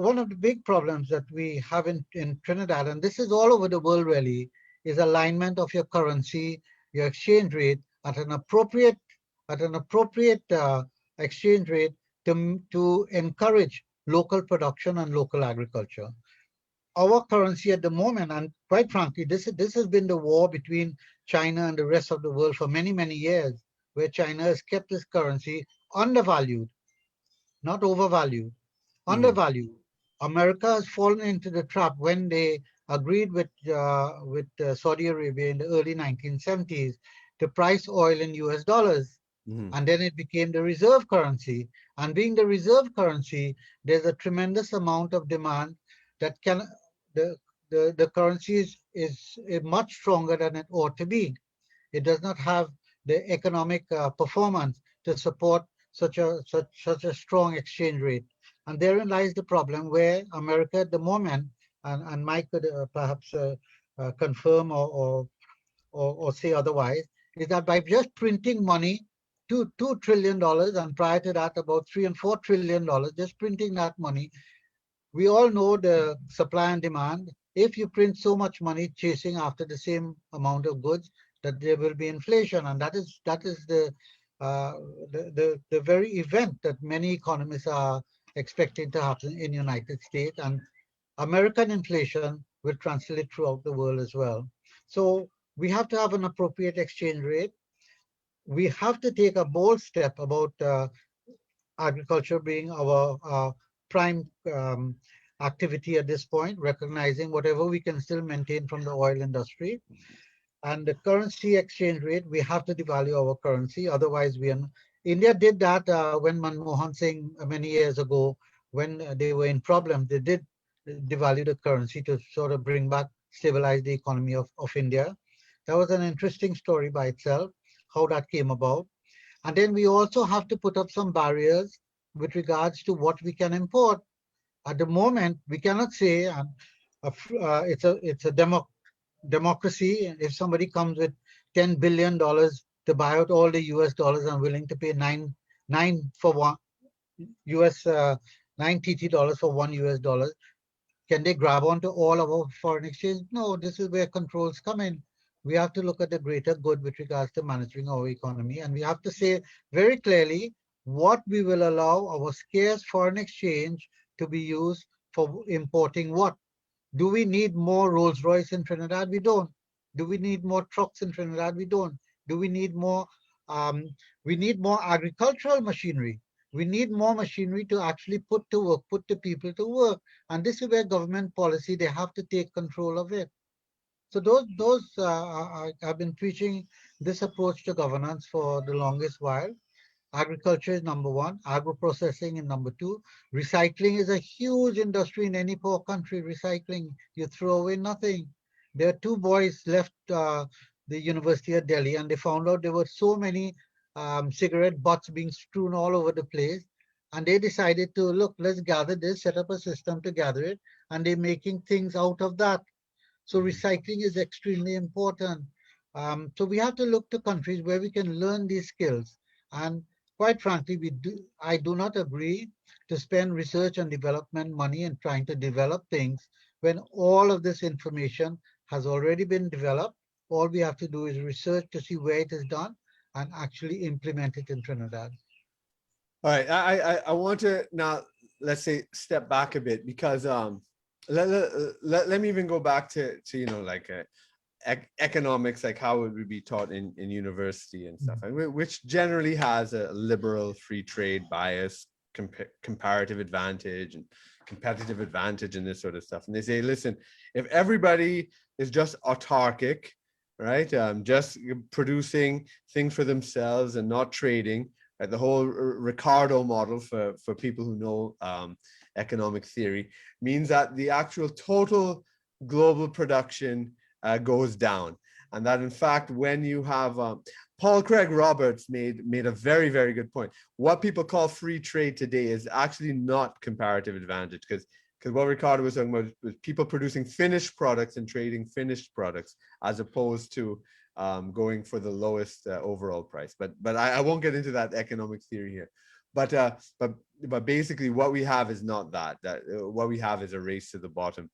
Speaker 3: One of the big problems that we have in Trinidad, and this is all over the world really, is alignment of your currency, your exchange rate at an appropriate exchange rate to encourage local production and local agriculture. Our currency at the moment, and quite frankly, this has been the war between China and the rest of the world for many years, where China has kept its currency undervalued, not overvalued,
Speaker 1: Mhm.
Speaker 3: undervalued. America has fallen into the trap when they agreed with Saudi Arabia in the early 1970s to price oil in US dollars.
Speaker 1: Mhm.
Speaker 3: And then it became the reserve currency. And being the reserve currency, there's a tremendous amount of demand that can, the, the currency is much stronger than it ought to be. It does not have the economic performance to support such a strong exchange rate. And therein lies the problem where America at the moment, and Mike could perhaps confirm or say otherwise, is that by just printing money, $2 trillion, and prior to that about $3 and $4 trillion, just printing that money, we all know the supply and demand. If you print so much money chasing after the same amount of goods, that there will be inflation, and that is the very event that many economists are expecting to happen in the United States, and American inflation will translate throughout the world as well. So we have to have an appropriate exchange rate. We have to take a bold step about agriculture being our prime activity at this point, recognizing whatever we can still maintain from the oil industry. And the currency exchange rate, we have to devalue our currency. Otherwise, India did that when Manmohan Singh many years ago, when they were in problems, they did devalue the currency to sort of bring back, stabilize the economy of India. That was an interesting story by itself, how that came about. And then we also have to put up some barriers with regards to what we can import. At the moment, we cannot say it's a democracy. If somebody comes with $10 billion to buy out all the US dollars, I'm willing to pay nine for one US nine TT dollars for $1 US. Can they grab onto all of our foreign exchange? No, this is where controls come in. We have to look at the greater good with regards to managing our economy, and we have to say very clearly what we will allow our scarce foreign exchange to be used for importing what. Do we need more Rolls Royce in Trinidad? We don't. Do we need more trucks in Trinidad? We don't. Do we need more? Um, we need more agricultural machinery. We need more machinery to actually put to work, put the people to work. And this is where government policy, they have to take control of it. So I've been preaching this approach to governance for the longest while. Agriculture is number one, agro-processing is number two. Recycling is a huge industry in any poor country. Recycling, you throw away nothing. There are two boys left the University of Delhi, and they found out there were so many cigarette butts being strewn all over the place. And they decided to, look, let's gather this, set up a system to gather it, and they're making things out of that. So recycling is extremely important. So we have to look to countries where we can learn these skills. And quite frankly, I do not agree to spend research and development money in trying to develop things when all of this information has already been developed. All we have to do is research to see where it is done and actually implement it in Trinidad.
Speaker 1: All right, I want to now, let's say, step back a bit, because let me even go back to like economics, like how it would be taught in university and stuff, which generally has a liberal free trade bias, comparative advantage and competitive advantage and this sort of stuff. And they say, listen, if everybody is just autarkic, right, just producing things for themselves and not trading, right, the whole Ricardo model for people who know economic theory means that the actual total global production goes down, and that in fact, when you have Paul Craig Roberts made a very, very good point. What people call free trade today is actually not comparative advantage, because what Ricardo was talking about was people producing finished products and trading finished products, as opposed to going for the lowest overall price. But I won't get into that economic theory here. But basically, what we have is not that. What we have is a race to the bottom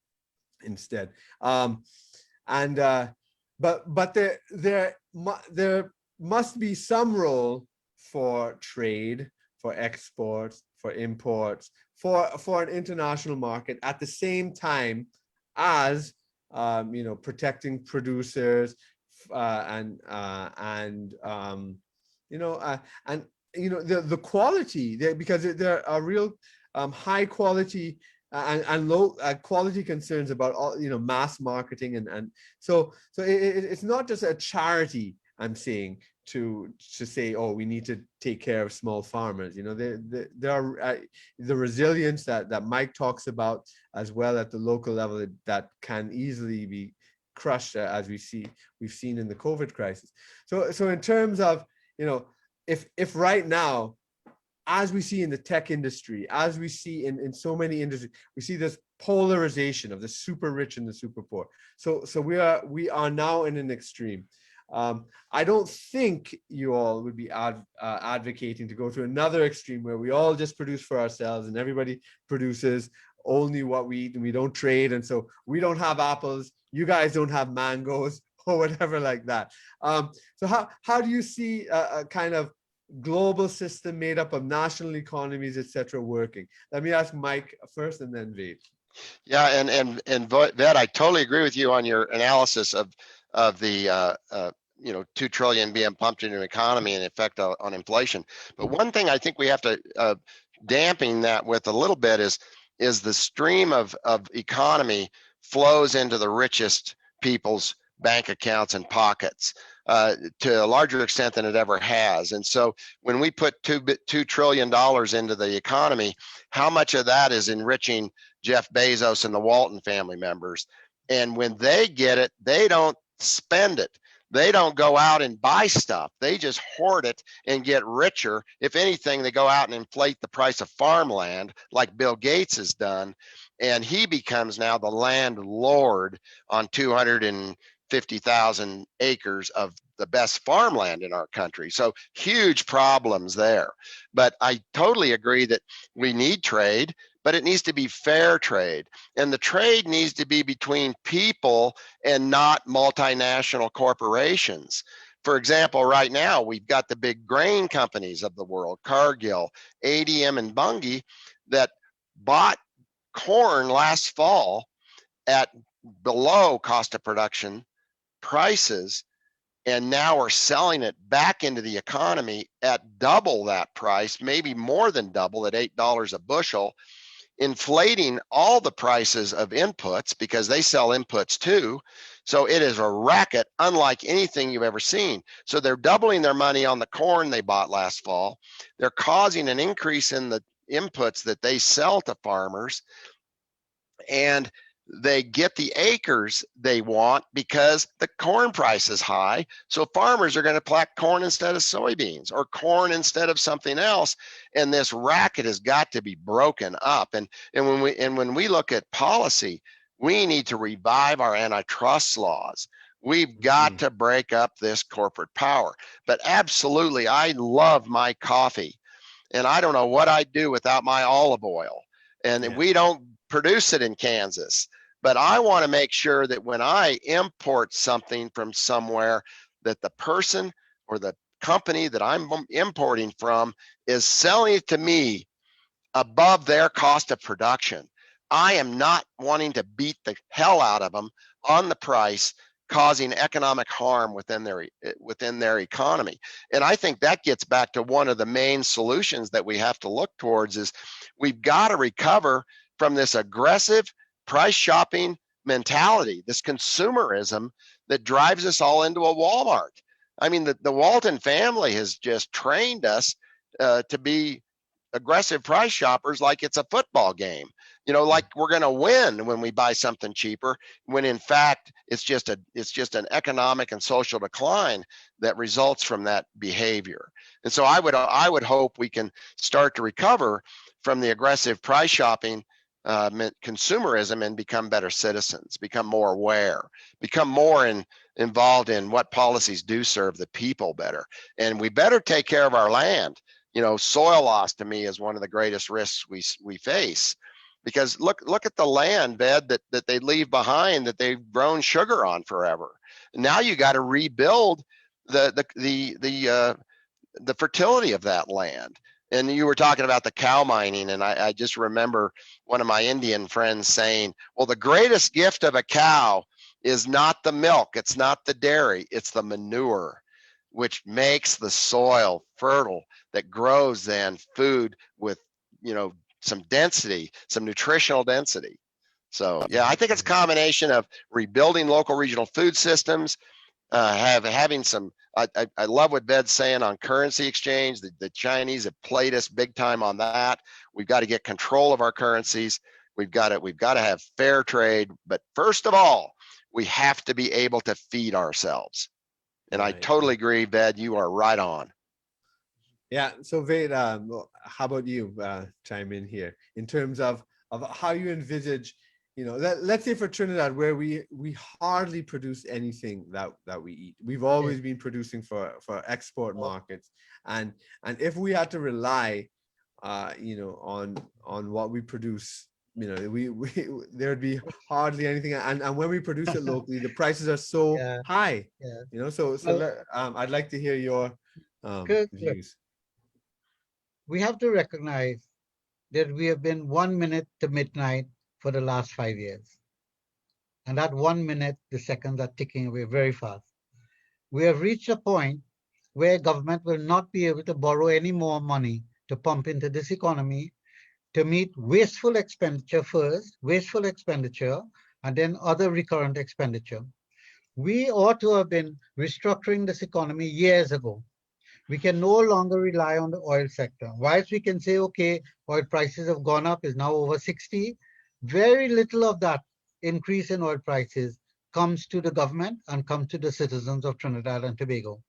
Speaker 1: instead. But there must be some role for trade, for exports, for imports, for an international market, at the same time as protecting producers and the quality there, because there are real high quality and low quality concerns about all mass marketing, and so it's not just a charity, I'm saying, to say, oh, we need to take care of small farmers. There are the resilience that Mike talks about as well at the local level that can easily be crushed, as we've seen in the COVID crisis. So in terms of if right now, as we see in the tech industry, as we see in so many industries, we see this polarization of the super rich and the super poor. So we are now in an extreme. I don't think you all would be advocating to go to another extreme where we all just produce for ourselves and everybody produces only what we eat and we don't trade, and so we don't have apples, you guys don't have mangoes, or whatever like that. So how do you see a kind of global system made up of national economies, etc., working? Let me ask Mike first, and then Ved.
Speaker 2: Yeah, and Ved, I totally agree with you on your analysis of of the 2 trillion being pumped into an economy and effect on inflation. But one thing I think we have to dampen that with a little bit is the stream of economy flows into the richest people's bank accounts and pockets to a larger extent than it ever has. And so when we put $2 trillion into the economy, how much of that is enriching Jeff Bezos and the Walton family members? And when they get it, they don't spend it. They don't go out and buy stuff. They just hoard it and get richer. If anything, they go out and inflate the price of farmland like Bill Gates has done. And he becomes now the landlord on 250,000 acres of the best farmland in our country. So huge problems there. But I totally agree that we need trade, but it needs to be fair trade. And the trade needs to be between people and not multinational corporations. For example, right now, we've got the big grain companies of the world, Cargill, ADM, and Bunge, that bought corn last fall at below cost of production prices, and now we're selling it back into the economy at double that price, maybe more than double, at $8 a bushel, inflating all the prices of inputs because they sell inputs too. So it is a racket unlike anything you've ever seen. So they're doubling their money on the corn they bought last fall. They're causing an increase in the inputs that they sell to farmers, and they get the acres they want because the corn price is high. So farmers are going to plant corn instead of soybeans or corn instead of something else. And this racket has got to be broken up. And when we look at policy, we need to revive our antitrust laws. We've got to break up this corporate power. But absolutely, I love my coffee, and I don't know what I'd do without my olive oil. And we don't produce it in Kansas. But I want to make sure that when I import something from somewhere, that the person or the company that I'm importing from is selling it to me above their cost of production. I am not wanting to beat the hell out of them on the price, causing economic harm within their economy. And I think that gets back to one of the main solutions that we have to look towards is we've got to recover from this aggressive price shopping mentality, this consumerism that drives us all into a Walmart. I mean, the Walton family has just trained us to be aggressive price shoppers like it's a football game. Like we're going to win when we buy something cheaper, when in fact it's just an economic and social decline that results from that behavior. And so I would hope we can start to recover from the aggressive price shopping consumerism and become better citizens, become more aware, become more involved in what policies do serve the people better. And we better take care of our land. Soil loss to me is one of the greatest risks we face, because look at the land bed that they leave behind that they've grown sugar on forever. Now you got to rebuild the fertility of that land. And you were talking about the cow mining, and I just remember one of my Indian friends saying, well, the greatest gift of a cow is not the milk, it's not the dairy, it's the manure, which makes the soil fertile, that grows then food with, some density, some nutritional density. So yeah, I think it's a combination of rebuilding local regional food systems, having some, I love what Ved's saying on currency exchange. The Chinese have played us big time on that. We've got to get control of our currencies. We've got to have fair trade. But first of all, we have to be able to feed ourselves. And I totally agree, Ved. You are right on.
Speaker 1: Yeah. So Ved, how about you chime in here in terms of how you envisage, let's say for Trinidad, where we hardly produce anything that we eat. We've always been producing for export markets, and if we had to rely, on what we produce, we there'd be hardly anything. And when we produce it locally, the prices are so high. So I'd like to hear your views.
Speaker 3: We have to recognize that we have been 1 minute to midnight for the last 5 years. And that 1 minute, the seconds are ticking away very fast. We have reached a point where government will not be able to borrow any more money to pump into this economy to meet wasteful expenditure first, wasteful expenditure, and then other recurrent expenditure. We ought to have been restructuring this economy years ago. We can no longer rely on the oil sector. Whilst we can say, okay, oil prices have gone up, is now over 60, very little of that increase in oil prices comes to the government and comes to the citizens of Trinidad and Tobago.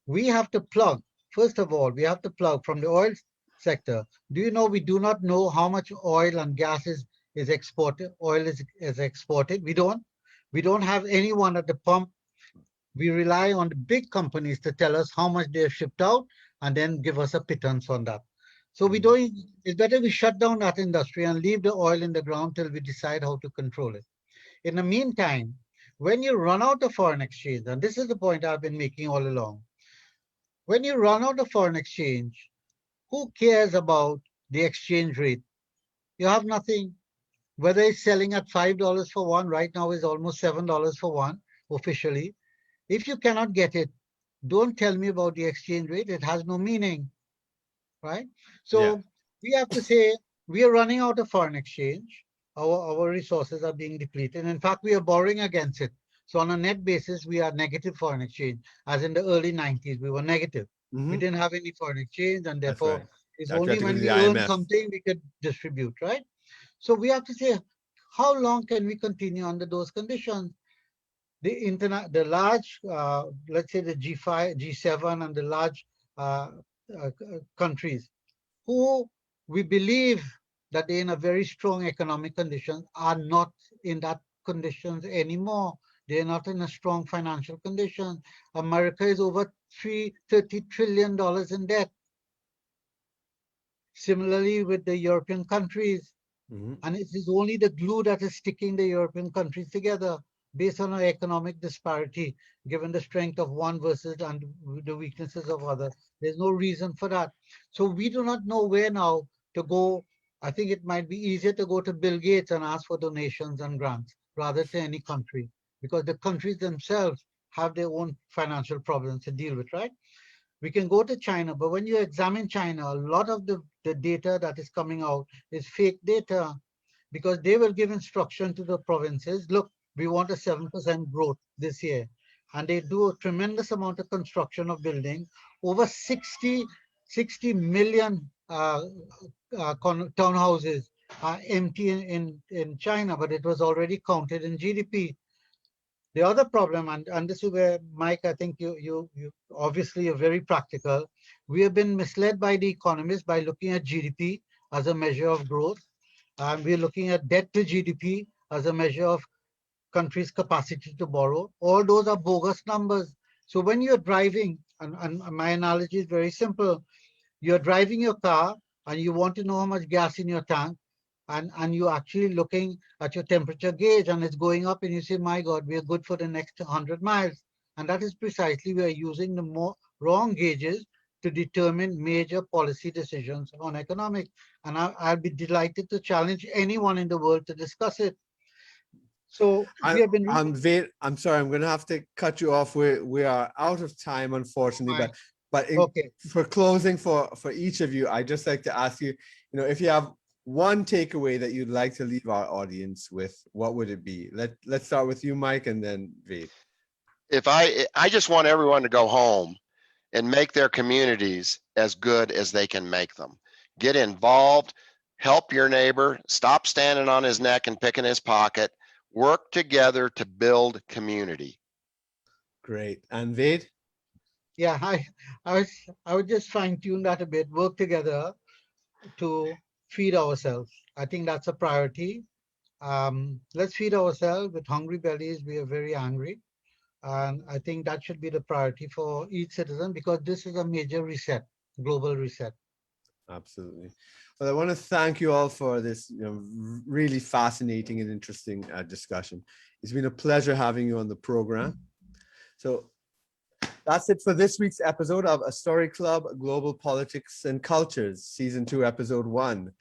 Speaker 3: We have to plug, first of all, we have to plug from the oil sector. Do you know we do not know how much oil and gas is exported, is exported? We don't. We don't have anyone at the pump. We rely on the big companies to tell us how much they have shipped out and then give us a pittance on that. So we don't, it's better we shut down that industry and leave the oil in the ground till we decide how to control it. In the meantime, when you run out of foreign exchange, and this is the point I've been making all along, when you run out of foreign exchange, who cares about the exchange rate? You have nothing. Whether it's selling at $5 for one, right now is almost $7 for one officially. If you cannot get it, don't tell me about the exchange rate. It has no meaning, right?
Speaker 1: Yeah.
Speaker 3: So we have to say we are running out of foreign exchange. Our resources are being depleted. In fact, we are borrowing against it. So on a net basis, we are negative foreign exchange. As in the early 90s, we were negative. We
Speaker 1: Hmm.
Speaker 3: didn't have any foreign exchange, and
Speaker 1: That's
Speaker 3: therefore
Speaker 1: right.
Speaker 3: it's
Speaker 1: After you
Speaker 3: only
Speaker 1: had to go to
Speaker 3: when
Speaker 1: the
Speaker 3: we earn
Speaker 1: IMF.
Speaker 3: something we could distribute, right? So we have to say, how long can we continue under those conditions? The large, let's say the G5, G7, and the large countries who we believe that they're in a very strong economic condition are not in that conditions anymore. They're not in a strong financial condition. America is over $30 trillion in debt. Similarly with the European countries.
Speaker 1: Hmm.
Speaker 3: And it is only the glue that is sticking the European countries together based on our economic disparity, given the strength of one versus and the weaknesses of other. There's no reason for that. So we do not know where now to go. I think it might be easier to go to Bill Gates and ask for donations and grants rather than any country, because the countries themselves have their own financial problems to deal with, right? We can go to China, but when you examine China, a lot of the data that is coming out is fake data because they will give instruction to the provinces, look, we want a 7% growth this year. And they do a tremendous amount of construction of buildings, over 60 million townhouses are empty in China, but it was already counted in GDP. The other problem, and this is where, Mike, I think you obviously are very practical. We have been misled by the economists by looking at GDP as a measure of growth. We're looking at debt to GDP as a measure of countries' capacity to borrow. All those are bogus numbers. So when you're driving, and my analogy is very simple, you're driving your car and you want to know how much gas in your tank, and you're actually looking at your temperature gauge and it's going up, and you say, my God, we are good for the next 100 miles. And that is precisely we are using the more wrong gauges to determine major policy decisions on economics. And I'll be delighted to challenge anyone in the world to discuss it. So we have been
Speaker 1: I'm sorry, I'm gonna have to cut you off. We are out of time, unfortunately.
Speaker 3: fine.
Speaker 1: But
Speaker 3: Okay.
Speaker 1: for closing for each of you, I just like to ask you, if you have one takeaway that you'd like to leave our audience with, what would it be? Let's start with you, Mike, and then Ved.
Speaker 2: If I just want everyone to go home and make their communities as good as they can make them. Get involved, help your neighbor, stop standing on his neck and picking his pocket, work together to build community.
Speaker 1: Great. And Ved?
Speaker 3: Yeah, I would just fine tune that a bit, work together to feed ourselves. I think that's a priority. Let's feed ourselves. With hungry bellies, we are very angry. And I think that should be the priority for each citizen because this is a major reset, global reset.
Speaker 1: Absolutely. Well, I want to thank you all for this really fascinating and interesting discussion. It's been a pleasure having you on the program. So that's it for this week's episode of A Story Club, Global Politics and Cultures, Season 2, Episode 1.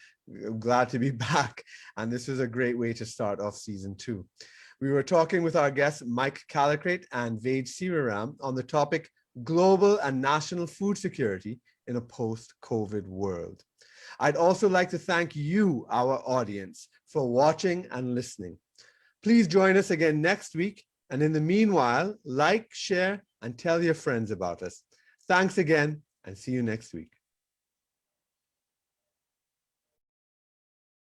Speaker 1: I'm glad to be back. And this was a great way to start off Season 2. We were talking with our guests, Mike Callicrate and Seereeram, on the topic global and national food security in a post-COVID world. I'd also like to thank you, our audience, for watching and listening. Please join us again next week. And in the meanwhile, like, share, and tell your friends about us. Thanks again, and see you next week.